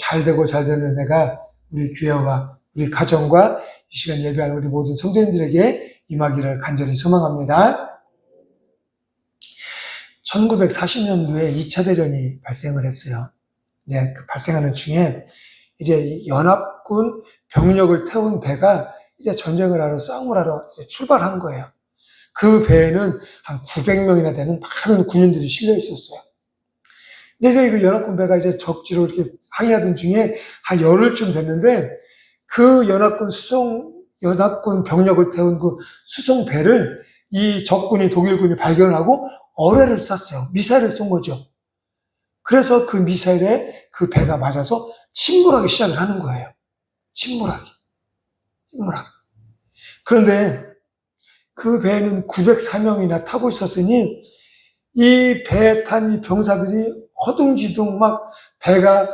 잘 되고 잘 되는 은혜가 우리 교회와 우리 가정과 이 시간 예배하는 우리 모든 성도님들에게 임하기를 간절히 소망합니다. 1940년도에 2차 대전이 발생을 했어요. 이제 그 발생하는 중에 이제 연합군 병력을 태운 배가 이제 전쟁을 하러 싸움을 하러 출발한 거예요. 그 배에는 한 900명이나 되는 많은 군인들이 실려 있었어요. 이제 그 연합군 배가 이제 적지로 이렇게 항해하던 중에 한 열흘쯤 됐는데 그 연합군 병력을 태운 그 수송 배를 이 적군이 독일군이 발견을 하고 어뢰를 쐈어요. 미사일을 쏜 거죠. 그래서 그 미사일에 그 배가 맞아서 침몰하기 시작을 하는 거예요. 침몰하기. 그런데 그 배에는 904명이나 타고 있었으니 이 배에 탄 이 병사들이 허둥지둥 막 배가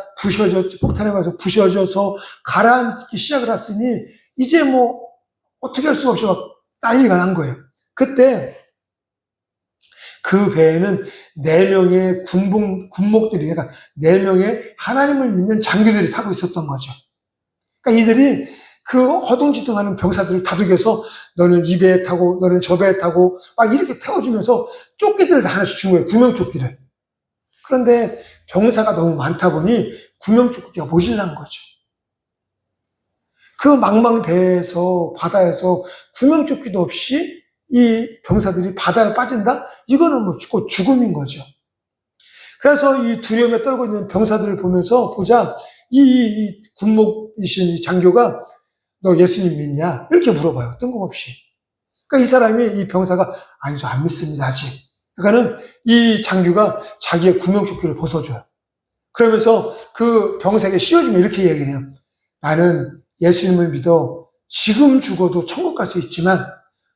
폭탄에 맞아서 부셔져서 가라앉기 시작을 했으니 이제 뭐 어떻게 할 수가 없이 막 난리가 난 거예요. 그때 그 배에는 4명의 군목들이, 그러니까 4명의 하나님을 믿는 장교들이 타고 있었던 거죠. 그러니까 이들이 그 허둥지둥하는 병사들을 다독여서 너는 이 배에 타고 너는 저 배에 타고 막 이렇게 태워주면서 조끼들을 다 하나씩 준 거예요. 구명조끼를. 그런데 병사가 너무 많다 보니 구명조끼가 모자란 거죠. 그 망망대해에서 바다에서 구명조끼도 없이 이 병사들이 바다에 빠진다? 이거는 뭐 죽음인 거죠. 그래서 이 두려움에 떨고 있는 병사들을 보자 이 군목이신 이 장교가 너 예수님 믿냐? 이렇게 물어봐요. 뜬금없이. 그러니까 이 사람이, 이 병사가 아니, 저 안 믿습니다, 아직. 그러니까는 이 장교가 자기의 구명조끼를 벗어줘요. 그러면서 그 병사에게 씌워주면 이렇게 얘기를 해요. 나는 예수님을 믿어 지금 죽어도 천국 갈 수 있지만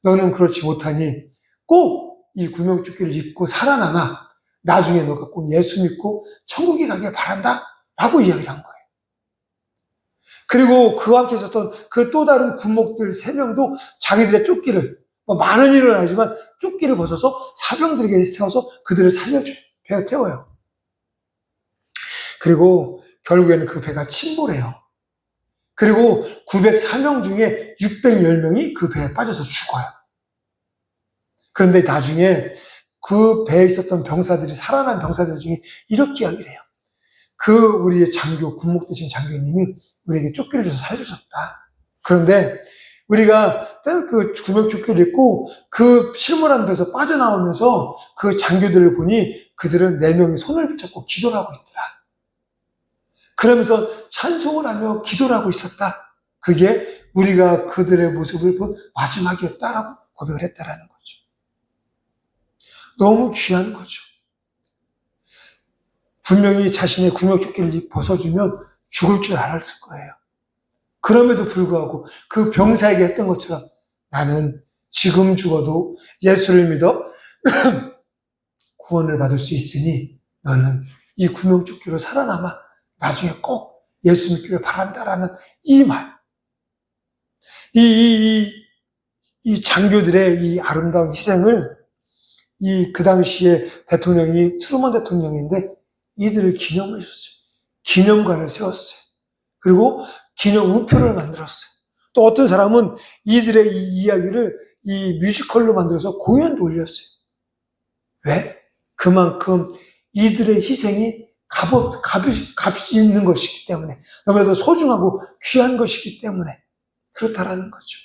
너는 그렇지 못하니 꼭 이 구명조끼를 입고 살아남아. 나중에 너가 꼭 예수 믿고 천국에 가길 바란다. 라고 이야기를 한 거예요. 그리고 그와 함께 있었던 그 또 다른 군목들 3명도 자기들의 조끼를, 많은 일은 아니지만 조끼를 벗어서 사병들에게 세워서 그들을 살려줘요. 배에 태워요. 그리고 결국에는 그 배가 침몰해요. 그리고 904명 중에 610명이 그 배에 빠져서 죽어요. 그런데 나중에 그 배에 있었던 병사들이, 살아난 병사들 중에 이렇게 이야기를 해요. 우리의 군목 되신 장교님이 우리에게 조끼를 줘서 살려줬다. 그런데 우리가 그 구명조끼를 입고 그 침몰한 배에서 빠져나오면서 그 장교들을 보니 그들은 4명이 손을 붙잡고 기도를 하고 있더라. 그러면서 찬송을 하며 기도를 하고 있었다. 그게 우리가 그들의 모습을 본 마지막이었다라고 고백을 했다라는 거죠. 너무 귀한 거죠. 분명히 자신의 구명조끼를 벗어주면 죽을 줄 알았을 거예요. 그럼에도 불구하고 그 병사에게 했던 것처럼 나는 지금 죽어도 예수를 믿어 구원을 받을 수 있으니 너는 이 구명조끼로 살아남아 나중에 꼭 예수 믿기를 바란다라는 이 말. 이 장교들의 이 아름다운 희생을 그 당시에 대통령이 트루먼 대통령인데 이들을 기념을 해줬어요. 기념관을 세웠어요. 그리고 기념 우표를 만들었어요. 또 어떤 사람은 이들의 이 이야기를 이 뮤지컬로 만들어서 공연도 올렸어요. 왜? 그만큼 이들의 희생이 값이 있는 것이기 때문에, 너무나도 소중하고 귀한 것이기 때문에 그렇다라는 거죠.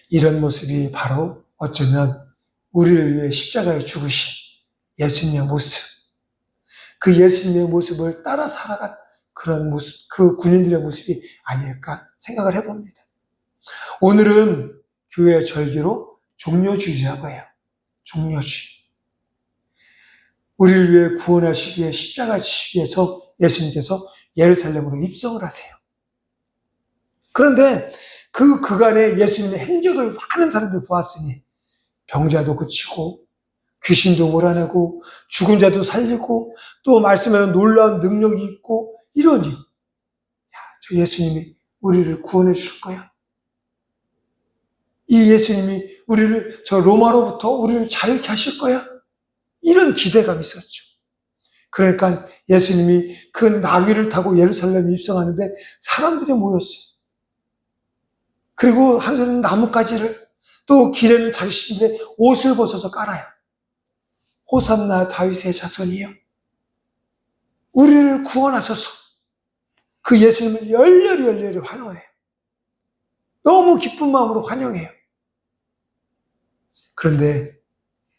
이런 모습이 바로 어쩌면 우리를 위해 십자가에 죽으신 예수님의 모습, 그 예수님의 모습을 따라 살아간 그런 모습, 그 군인들의 모습이 아닐까 생각을 해봅니다. 오늘은 교회 절기로 종려주일이라고 해요. 종려주일. 우리를 위해 구원하시기 위해 십자가 지시기 위해서 예수님께서 예루살렘으로 입성을 하세요. 그런데 그간에 예수님의 행적을 많은 사람들이 보았으니 병자도 고치고 귀신도 몰아내고 죽은 자도 살리고 또 말씀에는 놀라운 능력이 있고 이러니 저 예수님이 우리를 구원해 주실 거야. 이 예수님이 저 로마로부터 우리를 자유케 하실 거야. 이런 기대감이 있었죠. 그러니까 예수님이 그 나귀를 타고 예루살렘에 입성하는데 사람들이 모였어요. 그리고 한 손은 나뭇가지를, 또 길에는 자신들의 옷을 벗어서 깔아요. 호산나 다윗의 자손이여, 우리를 구원하소서. 그 예수님을 열렬히 환호해요. 너무 기쁜 마음으로 환영해요. 그런데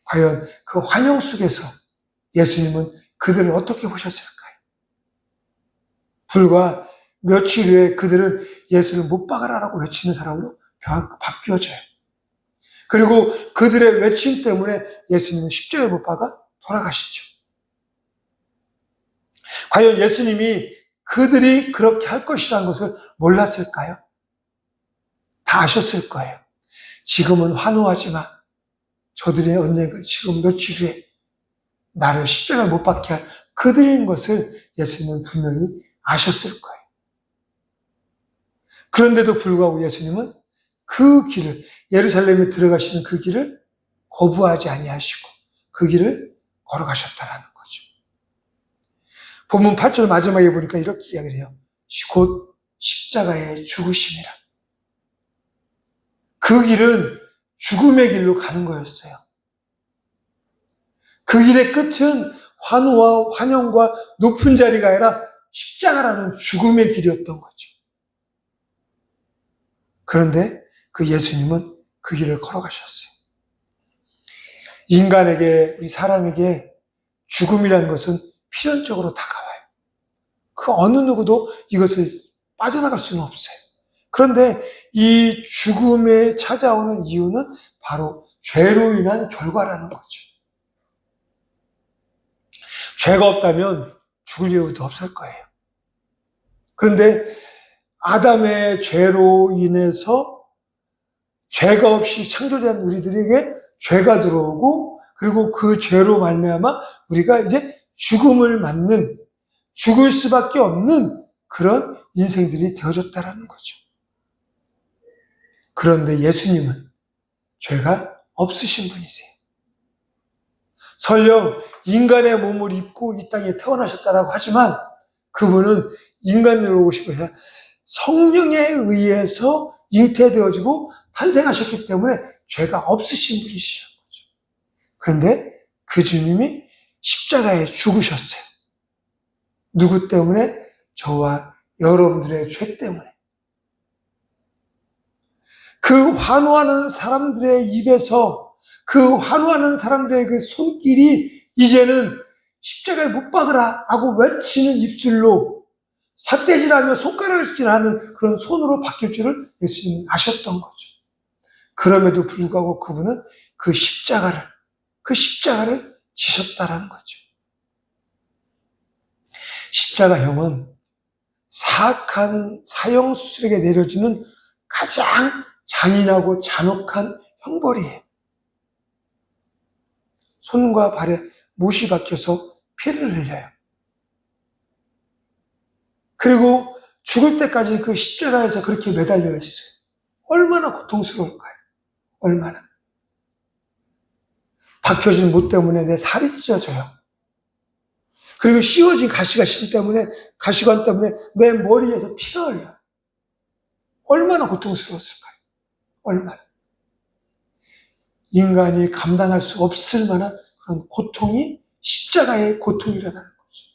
과연 그 환영 속에서 예수님은 그들을 어떻게 보셨을까요? 불과 며칠 후에 그들은 예수를 못 박아라라고 외치는 사람으로 바뀌어져요. 그리고 그들의 외침 때문에 예수님은 십자가에 못 박아 돌아가시죠. 과연 예수님이 그들이 그렇게 할 것이라는 것을 몰랐을까요? 다 아셨을 거예요. 지금은 환호하지 마. 저들의 언젠가 지금 며칠 후에 나를 십자가에 못 박게 할 그들인 것을 예수님은 분명히 아셨을 거예요. 그런데도 불구하고 예수님은 그 길을, 예루살렘에 들어가시는 그 길을 거부하지 아니하시고 그 길을 걸어가셨다라는 거죠. 본문 8절 마지막에 보니까 이렇게 이야기를 해요. 곧 십자가의 죽으심이라. 그 길은 죽음의 길로 가는 거였어요. 그 길의 끝은 환호와 환영과 높은 자리가 아니라 십자가라는 죽음의 길이었던 거죠. 그런데 그 예수님은 그 길을 걸어가셨어요. 인간에게, 우리 사람에게 죽음이라는 것은 필연적으로 다가와요. 그 어느 누구도 이것을 빠져나갈 수는 없어요. 그런데 이 죽음에 찾아오는 이유는 바로 죄로 인한 결과라는 거죠. 죄가 없다면 죽을 이유도 없을 거예요. 그런데 아담의 죄로 인해서 죄가 없이 창조된 우리들에게 죄가 들어오고, 그리고 그 죄로 말미암아 우리가 이제 죽음을 맞는, 죽을 수밖에 없는 그런 인생들이 되어졌다라는 거죠. 그런데 예수님은 죄가 없으신 분이세요. 설령 인간의 몸을 입고 이 땅에 태어나셨다라고 하지만 그분은 인간으로 오신 것이 아니라 성령에 의해서 잉태되어지고 탄생하셨기 때문에 죄가 없으신 분이시죠. 그런데 그 주님이 십자가에 죽으셨어요. 누구 때문에? 저와 여러분들의 죄 때문에. 그 환호하는 사람들의 입에서, 그 환호하는 사람들의 그 손길이 이제는 십자가에 못 박으라 하고 외치는 입술로, 삿대질하며 손가락질하는 그런 손으로 바뀔 줄을 예수님은 아셨던 거죠. 그럼에도 불구하고 그분은 그 십자가를 지셨다라는 거죠. 십자가형은 사악한 사형수술에게 내려지는 가장 잔인하고 잔혹한 형벌이에요. 손과 발에 못이 박혀서 피를 흘려요. 그리고 죽을 때까지 그 십자가에서 그렇게 매달려 있어요. 얼마나 고통스러울까요? 얼마나. 박혀진 못 때문에 내 살이 찢어져요. 그리고 씌워진 가시관 때문에 내 머리에서 피가 흘려요. 얼마나 고통스러웠을까요? 얼마나. 인간이 감당할 수 없을 만한 그런 고통이 십자가의 고통이라는 거죠.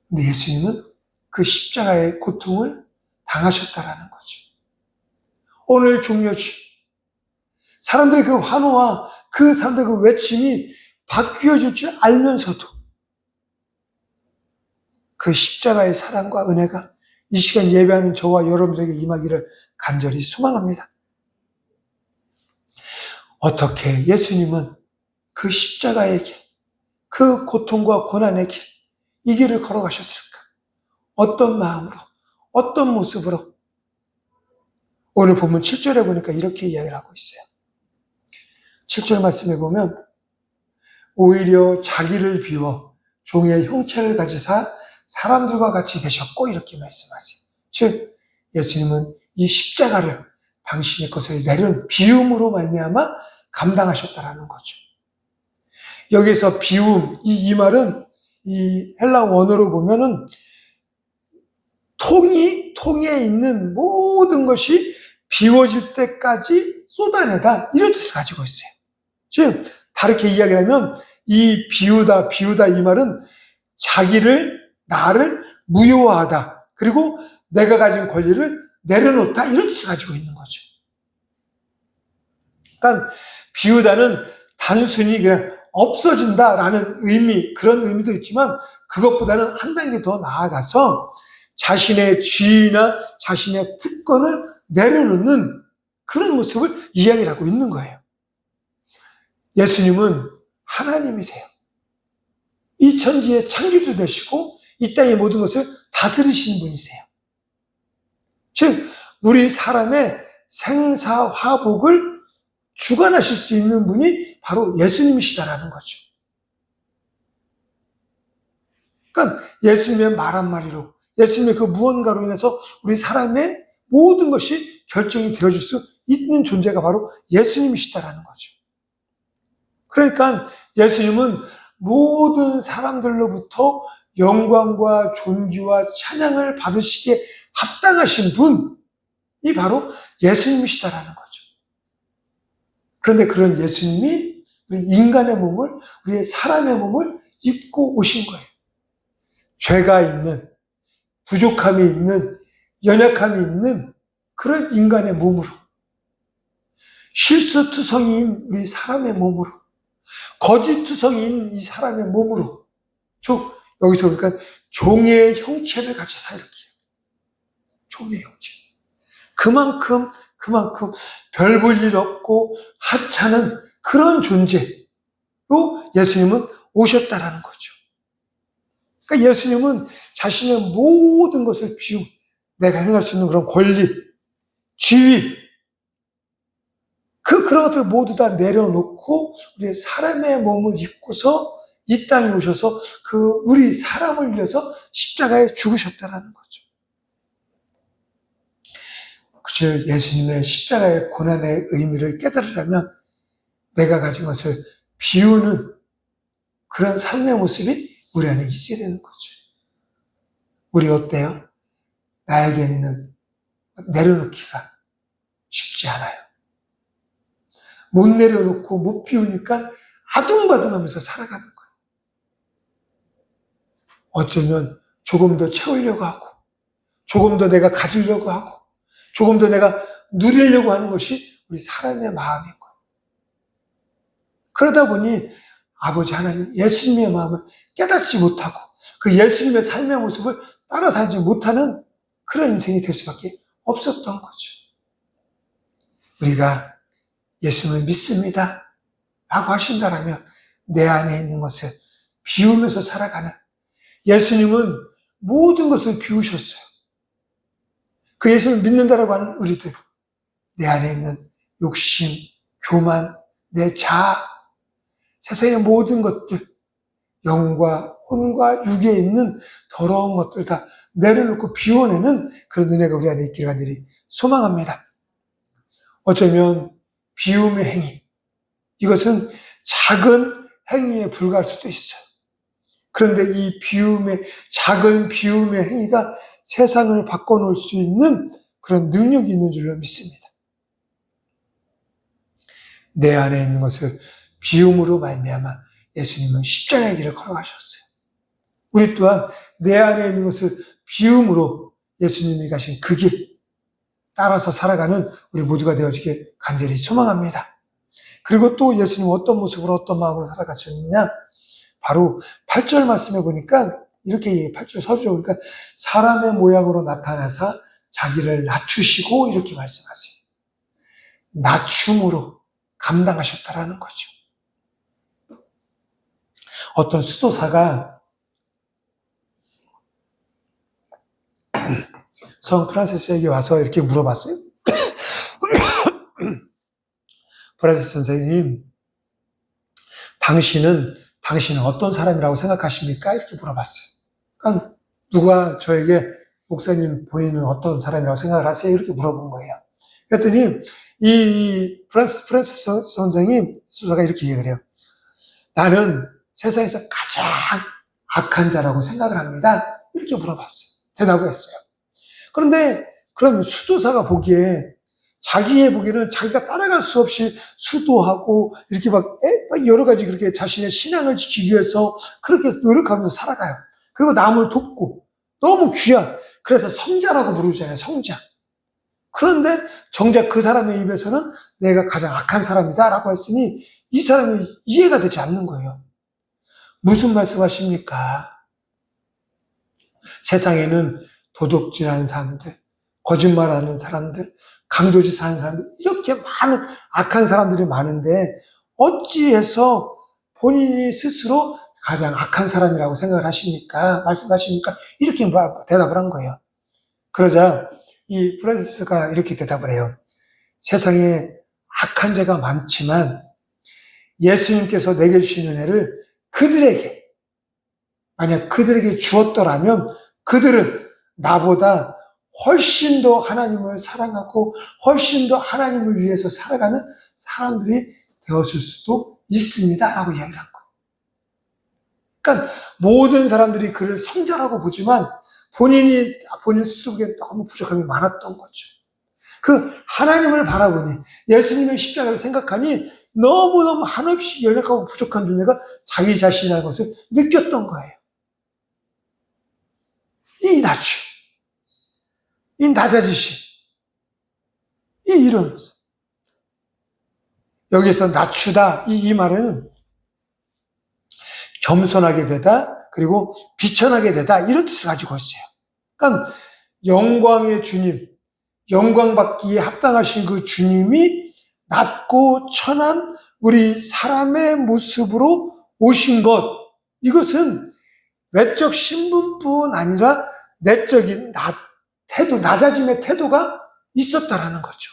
근데 예수님은 그 십자가의 고통을 당하셨다라는 거죠. 오늘 종려주 사람들의 그 환호와 그 사람들의 그 외침이 바뀌어질 줄 알면서도 그 십자가의 사랑과 은혜가 이 시간 예배하는 저와 여러분들에게 임하기를 간절히 소망합니다. 어떻게 예수님은 그 십자가의 길, 그 고통과 고난의 길, 이 길을 걸어가셨을까? 어떤 마음으로, 어떤 모습으로? 오늘 본문 7절에 보니까 이렇게 이야기를 하고 있어요. 7절 말씀에 보면 오히려 자기를 비워 종의 형체를 가지사 사람들과 같이 되셨고 이렇게 말씀하세요. 즉 예수님은 이 십자가를 당신의 것을 내린 비움으로 말미암아 감당하셨다라는 거죠. 여기서 비움, 이 말은 이 헬라 원어로 보면은 통에 있는 모든 것이 비워질 때까지 쏟아내다 이런 뜻을 가지고 있어요. 즉 다르게 이야기하면 이 비우다 이 말은 나를 무효화하다, 그리고 내가 가진 권리를 내려놓다 이런 뜻을 가지고 있는 거죠. 그러니까 비우다는 단순히 그냥 없어진다라는 의미, 그런 의미도 있지만 그것보다는 한 단계 더 나아가서 자신의 지위나 자신의 특권을 내려놓는 그런 모습을 이야기를 하고 있는 거예요. 예수님은 하나님이세요. 이 천지의 창조주 되시고 이 땅의 모든 것을 다스리시는 분이세요. 즉 우리 사람의 생사화복을 주관하실 수 있는 분이 바로 예수님이시다라는 거죠. 그러니까 예수님의 말 한마디로, 예수님의 그 무언가로 인해서 우리 사람의 모든 것이 결정이 되어질 수 있는 존재가 바로 예수님이시다라는 거죠. 그러니까 예수님은 모든 사람들로부터 영광과 존귀와 찬양을 받으시기에 합당하신 분이 바로 예수님이시다라는 거죠. 그런데 그런 예수님이 우리 인간의 몸을, 우리의 사람의 몸을 입고 오신 거예요. 죄가 있는, 부족함이 있는, 연약함이 있는 그런 인간의 몸으로, 실수투성이인 우리 사람의 몸으로, 거짓투성이인 이 사람의 몸으로, 즉 여기서 보니까 종의 형체를 같이 사역해요. 종의 형체. 그만큼 별 볼 일 없고 하찮은 그런 존재로 예수님은 오셨다라는 거죠. 그러니까 예수님은 자신의 모든 것을 비우고 내가 행할 수 있는 그런 권리, 지위, 그런 것들을 모두 다 내려놓고 우리의 사람의 몸을 입고서 이 땅에 오셔서 우리 사람을 위해서 십자가에 죽으셨다라는 거죠. 그죠? 예수님의 십자가의 고난의 의미를 깨달으려면 내가 가진 것을 비우는 그런 삶의 모습이 우리 안에 있어야 되는 거죠. 우리 어때요? 나에게 있는 내려놓기가 쉽지 않아요. 못 내려놓고 못 비우니까 아둥바둥하면서 살아가는 거예요. 어쩌면 조금 더 채우려고 하고, 조금 더 내가 가지려고 하고, 조금 더 내가 누리려고 하는 것이 우리 사람의 마음인 거예요. 그러다 보니 아버지 하나님, 예수님의 마음을 깨닫지 못하고 그 예수님의 삶의 모습을 따라 살지 못하는 그런 인생이 될 수밖에 없었던 거죠. 우리가 예수님을 믿습니다 라고 하신다라면 내 안에 있는 것을 비우면서 살아가는, 예수님은 모든 것을 비우셨어요. 그 예수님을 믿는다라고 하는 우리들, 내 안에 있는 욕심, 교만, 내 자아, 세상의 모든 것들, 영과 혼과 육에 있는 더러운 것들 다 내려놓고 비워내는 그런 은혜가 우리 안에 있기를 간절히 소망합니다. 어쩌면 비움의 행위, 이것은 작은 행위에 불과할 수도 있어요. 그런데 이 작은 비움의 행위가 세상을 바꿔놓을 수 있는 그런 능력이 있는 줄로 믿습니다. 내 안에 있는 것을 비움으로 말미암아 예수님은 십자가의 길을 걸어가셨어요. 우리 또한 내 안에 있는 것을 비움으로 예수님이 가신 그 길 따라서 살아가는 우리 모두가 되어지길 간절히 소망합니다. 그리고 또 예수님 어떤 모습으로 어떤 마음으로 살아가셨느냐, 바로 8절 말씀에 보니까 이렇게 8절 서술에 보니까 사람의 모양으로 나타나사 자기를 낮추시고 이렇게 말씀하세요. 낮춤으로 감당하셨다라는 거죠. 어떤 수도사가 성 프란시스에게 와서 이렇게 물어봤어요. 프란시스 선생님, 당신은 어떤 사람이라고 생각하십니까? 이렇게 물어봤어요. 그러니까 누가 저에게 목사님 본인은 어떤 사람이라고 생각을 하세요? 이렇게 물어본 거예요. 그랬더니 이 프란시스 선생님 수사가 이렇게 얘기를 해요. 나는 세상에서 가장 악한 자라고 생각을 합니다. 이렇게 물어봤어요. 대답을 했어요. 그런데 그럼 수도사가 보기에 자기의 보기에는 자기가 따라갈 수 없이 수도하고 이렇게 막 여러 가지 그렇게 자신의 신앙을 지키기 위해서 그렇게 노력하면서 살아가요. 그리고 남을 돕고 너무 귀한, 그래서 성자라고 부르잖아요. 성자. 그런데 정작 그 사람의 입에서는 내가 가장 악한 사람이다라고 했으니 이 사람이 이해가 되지 않는 거예요. 무슨 말씀하십니까? 세상에는 도둑질하는 사람들, 거짓말하는 사람들, 강도짓 하는 사람들, 이렇게 많은 악한 사람들이 많은데 어찌해서 본인이 스스로 가장 악한 사람이라고 생각을 하십니까? 말씀하십니까? 이렇게 대답을 한 거예요. 그러자 이 프란시스가 이렇게 대답을 해요. 세상에 악한 자가 많지만 예수님께서 내게 주신 은혜를 그들에게, 만약 그들에게 주었더라면 그들은 나보다 훨씬 더 하나님을 사랑하고 훨씬 더 하나님을 위해서 살아가는 사람들이 되었을 수도 있습니다. 라고 이야기를 한 거예요. 그러니까 모든 사람들이 그를 성자라고 보지만 본인 스스로에게 너무 부족함이 많았던 거죠. 그 하나님을 바라보니, 예수님의 십자가를 생각하니 너무너무 한없이 연약하고 부족한 존재가 자기 자신이라는 것을 느꼈던 거예요. 이 낮춤, 이 낮아지심, 이런 것. 여기서 낮추다, 이 말은 겸손하게 되다, 그리고 비천하게 되다, 이런 뜻을 가지고 있어요. 그러니까 영광의 주님, 영광 받기에 합당하신 그 주님이 낮고 천한 우리 사람의 모습으로 오신 것, 이것은 외적 신분뿐 아니라 내적인 태도, 낮아짐의 태도가 있었다라는 거죠.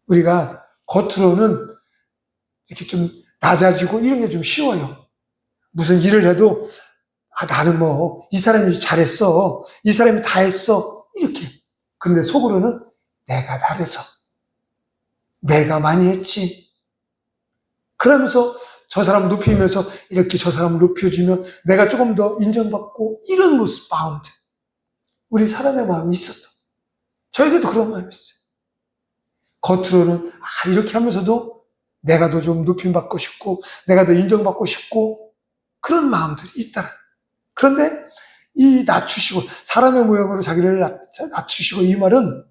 우리가 겉으로는 이렇게 좀 낮아지고 이런 게 좀 쉬워요. 무슨 일을 해도 나는 이 사람이 잘했어, 이 사람이 다 했어, 이렇게. 근데 속으로는 내가 잘해서, 내가 많이 했지. 그러면서 저 사람 높이면서 이렇게 저 사람을 높여주면 내가 조금 더 인정받고, 이런 모습, 마운드. 우리 사람의 마음이 있었다. 저에게도 그런 마음이 있어요. 겉으로는 이렇게 하면서도 내가 더 좀 높임받고 싶고, 내가 더 인정받고 싶고, 그런 마음들이 있다. 그런데 이 낮추시고, 사람의 모양으로 자기를 낮추시고, 이 말은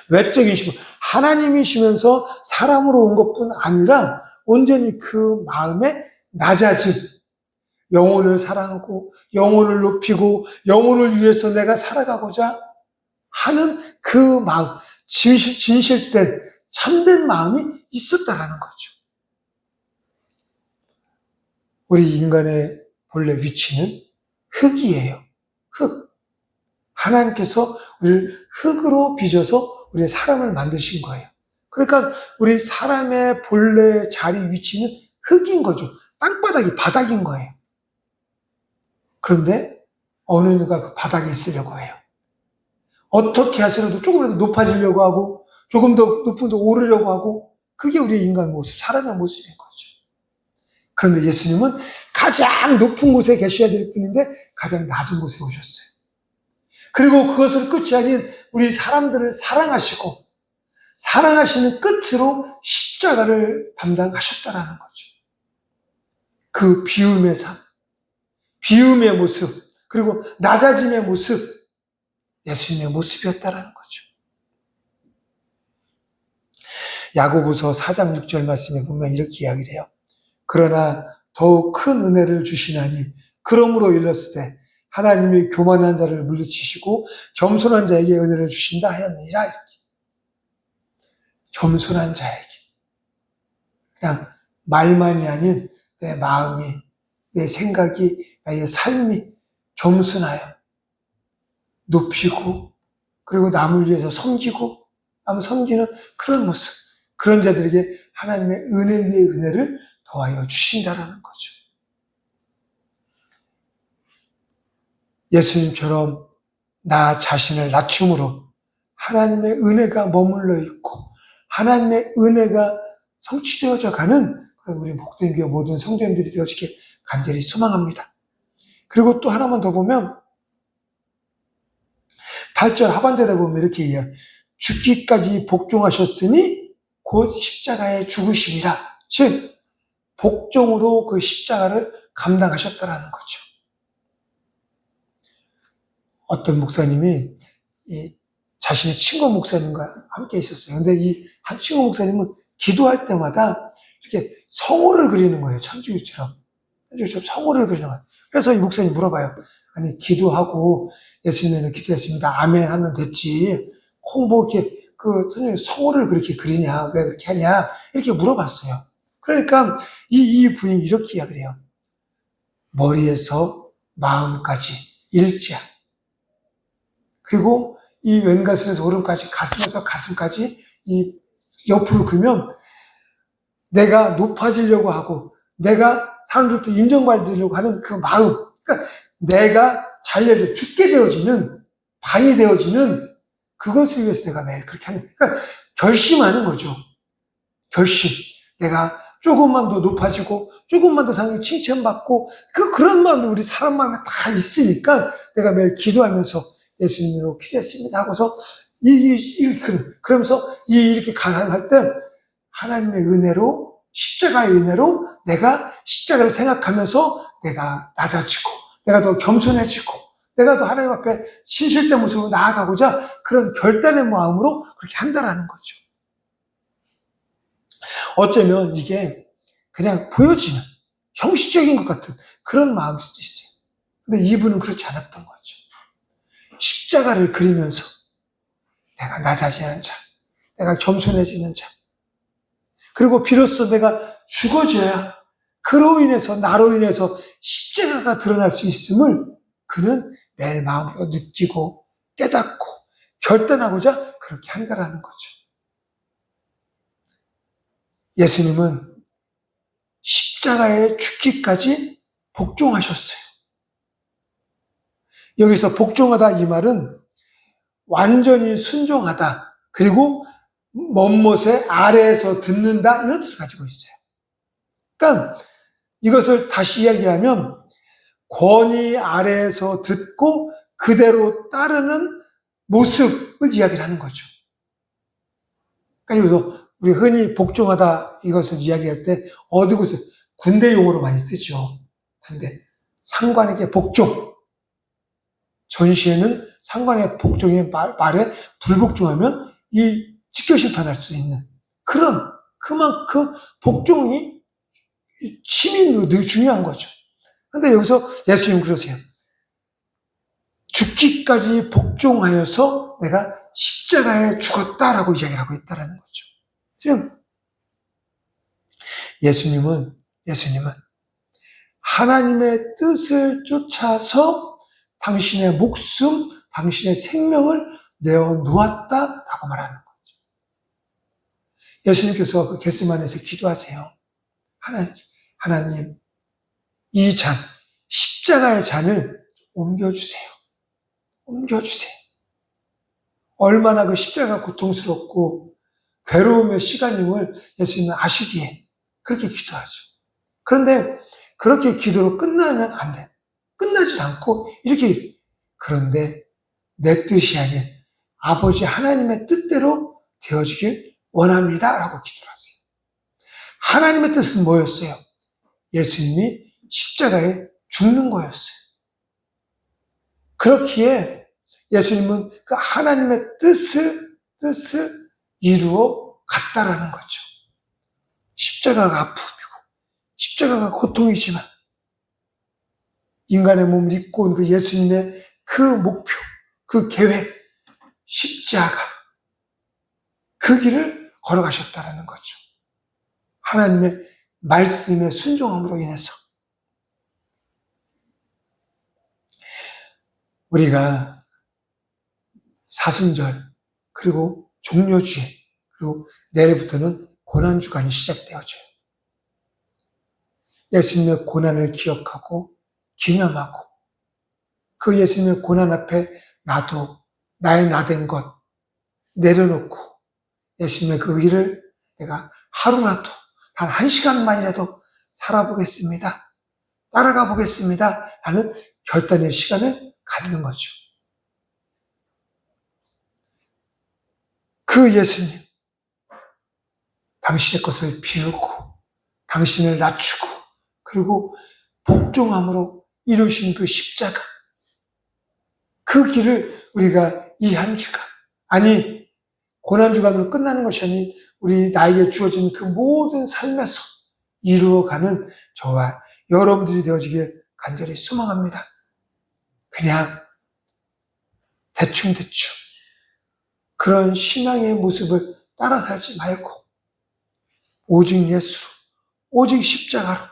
외적이시고 하나님이시면서 사람으로 온 것뿐 아니라 온전히 그 마음의 낮아짐, 영혼을 사랑하고 영혼을 높이고 영혼을 위해서 내가 살아가고자 하는 그 마음, 진실된 참된 마음이 있었다라는 거죠. 우리 인간의 본래 위치는 흙이에요. 흙. 하나님께서 우리를 흙으로 빚어서 우리의 사람을 만드신 거예요. 그러니까 우리 사람의 본래 자리 위치는 흙인 거죠. 땅바닥이 바닥인 거예요. 그런데 어느 누가 그 바닥에 있으려고 해요. 어떻게 하시라도 조금이라도 높아지려고 하고 조금 더 높은 데 오르려고 하고, 그게 우리의 인간 모습, 사람의 모습인 거죠. 그런데 예수님은 가장 높은 곳에 계셔야 될 분인데 가장 낮은 곳에 오셨어요. 그리고 그것을 끝이 아닌 우리 사람들을 사랑하시고 사랑하시는 끝으로 십자가를 담당하셨다라는 거죠. 그 비움의 삶, 비움의 모습, 그리고 낮아짐의 모습, 예수님의 모습이었다라는 거죠. 야고보서 4장 6절 말씀에 보면 이렇게 이야기를 해요. 그러나 더욱 큰 은혜를 주시나니 그러므로 일렀으되 하나님이 교만한 자를 물리치시고 겸손한 자에게 은혜를 주신다 하였느니라. 이렇게. 겸손한 자에게. 그냥 말만이 아닌 내 마음이, 내 생각이, 나의 삶이 겸손하여 높이고, 그리고 남을 위해서 섬기고, 남을 섬기는 그런 모습, 그런 자들에게 하나님의 은혜 위에 은혜를 더하여 주신다라는 거죠. 예수님처럼 나 자신을 낮춤으로 하나님의 은혜가 머물러 있고 하나님의 은혜가 성취되어져 가는 우리 복된 교회 모든 성도님들이 되어지길 간절히 소망합니다. 그리고 또 하나만 더 보면 8절 하반절에 보면 이렇게 얘기해요. 죽기까지 복종하셨으니 곧 십자가에 죽으심이라. 즉 복종으로 그 십자가를 감당하셨다라는 거죠. 어떤 목사님이 자신의 친구 목사님과 함께 있었어요. 근데 이 한 친구 목사님은 기도할 때마다 이렇게 성호를 그리는 거예요. 천주교처럼 성호를 그리는 거예요. 그래서 이 목사님이 물어봐요. 아니, 기도하고 예수님은 기도했습니다. 아멘 하면 됐지. 꼭 뭐 이렇게 선생님 성호를 그렇게 그리냐? 왜 그렇게 하냐? 이렇게 물어봤어요. 그러니까 이 분이 이렇게 이야기를 해요. 머리에서 마음까지 일자. 그리고 이 왼가슴에서 오른까지, 가슴에서 가슴까지 이 옆으로 그면 내가 높아지려고 하고 내가 사람들부터 인정받으려고 하는 그 마음, 그러니까 내가 잘려져 죽게 되어지는, 반이 되어지는 그것을 위해서 내가 매일 그렇게 하는, 그러니까 결심하는 거죠. 결심. 내가 조금만 더 높아지고 조금만 더 사람이 칭찬받고 그런 마음이 우리 사람 마음에 다 있으니까 내가 매일 기도하면서 예수님으로 기도했습니다 하고서 그러면서 이렇게 가능할 때 하나님의 은혜로, 십자가의 은혜로 내가 십자가를 생각하면서 내가 낮아지고 내가 더 겸손해지고 내가 더 하나님 앞에 신실된 모습으로 나아가고자 그런 결단의 마음으로 그렇게 한다라는 거죠. 어쩌면 이게 그냥 보여지는 형식적인 것 같은 그런 마음일 수도 있어요. 근데 이분은 그렇지 않았던 거죠. 십자가를 그리면서 내가 낮아지는 자, 내가 겸손해지는 자, 그리고 비로소 내가 죽어져야 그로 인해서, 나로 인해서 십자가가 드러날 수 있음을 그는 매일 마음으로 느끼고 깨닫고 결단하고자 그렇게 한다라는 거죠. 예수님은 십자가에 죽기까지 복종하셨어요. 여기서 복종하다 이 말은 완전히 순종하다, 그리고 먼못에 아래에서 듣는다, 이런 뜻을 가지고 있어요. 그러니까 이것을 다시 이야기하면 권위 아래에서 듣고 그대로 따르는 모습을 이야기를 하는 거죠. 그러니까 여기서 우리 흔히 복종하다 이것을 이야기할 때 어디 곳에 군대 용어로 많이 쓰죠. 군대. 상관에게 복종. 전시에는 상관의 복종의 말에 불복종하면 이 직교 심판할 수 있는 그만큼 복종이 힘이 늘 중요한 거죠. 근데 여기서 예수님 그러세요. 죽기까지 복종하여서 내가 십자가에 죽었다라고 이야기를 하고 있다라는 거죠. 지금 예수님은 하나님의 뜻을 쫓아서 당신의 목숨, 당신의 생명을 내어놓았다라고 말하는 거죠. 예수님께서 그 겟세마네에서 기도하세요. 하나님, 이 잔, 십자가의 잔을 옮겨주세요. 옮겨주세요. 얼마나 그 십자가가 고통스럽고 괴로움의 시간임을 예수님은 아시기에 그렇게 기도하죠. 그런데 그렇게 기도로 끝나면 안 돼. 끝나지 않고 이렇게, 그런데 내 뜻이 아닌 아버지 하나님의 뜻대로 되어지길 원합니다 라고 기도를 하세요. 하나님의 뜻은 뭐였어요? 예수님이 십자가에 죽는 거였어요. 그렇기에 예수님은 그 하나님의 뜻을 이루어 갔다라는 거죠. 십자가가 아픔이고 십자가가 고통이지만 인간의 몸을 입고 온 그 예수님의 그 목표, 그 계획, 십자가, 그 길을 걸어가셨다라는 거죠. 하나님의 말씀의 순종함으로 인해서 우리가 사순절, 그리고 종려주일, 그리고 내일부터는 고난주간이 시작되어져요. 예수님의 고난을 기억하고 기념하고 그 예수님의 고난 앞에 나도 나의 나된 것 내려놓고 예수님의 그 길을 내가 하루라도 단 1시간만이라도 살아보겠습니다. 따라가 보겠습니다 라는 결단의 시간을 갖는 거죠. 그 예수님, 당신의 것을 비우고 당신을 낮추고 그리고 복종함으로 이루신 그 십자가, 그 길을 우리가 이 한 주간, 아니 고난주간으로 끝나는 것이 아닌 우리 나에게 주어진 그 모든 삶에서 이루어가는 저와 여러분들이 되어지길 간절히 소망합니다. 그냥 대충대충 그런 신앙의 모습을 따라 살지 말고 오직 예수로, 오직 십자가로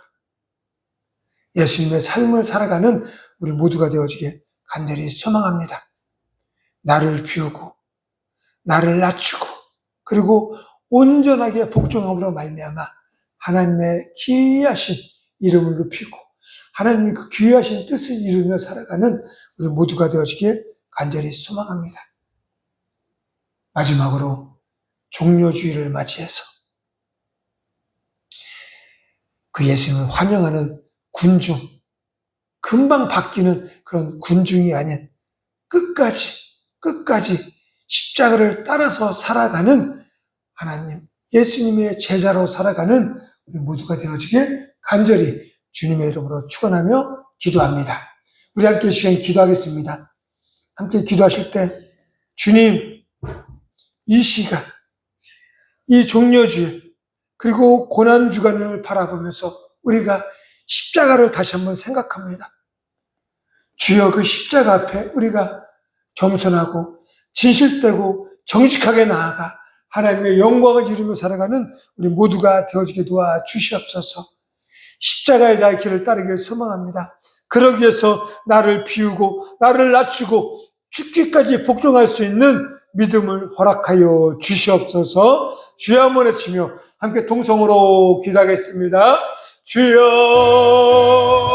예수님의 삶을 살아가는 우리 모두가 되어지길 간절히 소망합니다. 나를 비우고 나를 낮추고 그리고 온전하게 복종함으로 말미암아 하나님의 귀하신 이름을 높이고 하나님의 그 귀하신 뜻을 이루며 살아가는 우리 모두가 되어지길 간절히 소망합니다. 마지막으로 종료주의를 맞이해서 그 예수님을 환영하는 군중, 금방 바뀌는 그런 군중이 아닌 끝까지 십자가를 따라서 살아가는 하나님, 예수님의 제자로 살아가는 우리 모두가 되어지길 간절히 주님의 이름으로 축원하며 기도합니다. 우리 함께 이 시간 기도하겠습니다. 함께 기도하실 때 주님, 이 시간, 이 종료주일 그리고 고난주간을 바라보면서 우리가 십자가를 다시 한번 생각합니다. 주여, 그 십자가 앞에 우리가 겸손하고 진실되고 정직하게 나아가 하나님의 영광을 이루며 살아가는 우리 모두가 되어지게 도와 주시옵소서. 십자가의 나의 길을 따르기를 소망합니다. 그러기 위해서 나를 비우고 나를 낮추고 죽기까지 복종할 수 있는 믿음을 허락하여 주시옵소서. 주여 한번 외치며 함께 동성으로 기도하겠습니다. 주여